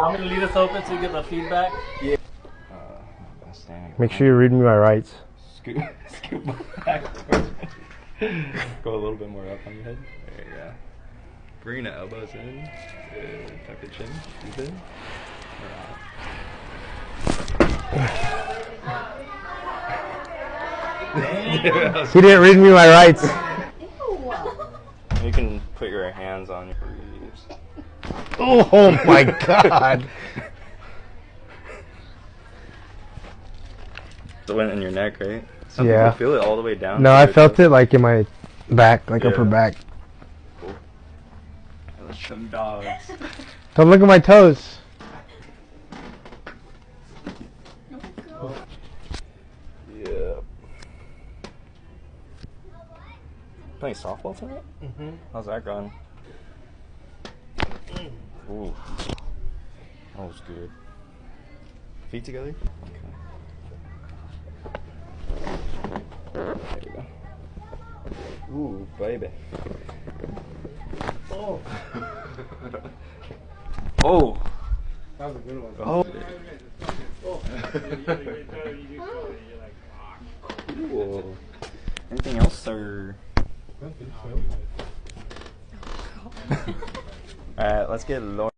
I'm gonna leave this open so you get the feedback. Yeah. Make sure you read me my rights. Scoop back towards me. Go a little bit more up on your head. There you go. Bring the elbows in. Good. Tuck the chin. Deep in. He didn't read me my rights. You can put your hands on your sleeves. Oh my god. It went in your neck, right? Some Yeah. people feel it all the way down. No, I felt it like in my back, like upper back. Cool. Let's some dogs. Don't look at my toes. Yeah. Playing softball tonight? Mm-hmm. How's that going? Ooh. That was good. Feet together? Okay. There you go. Ooh, baby. Oh. Oh. That was a good one. Oh. Cool. Anything else, or? Alright, let's get Lauren.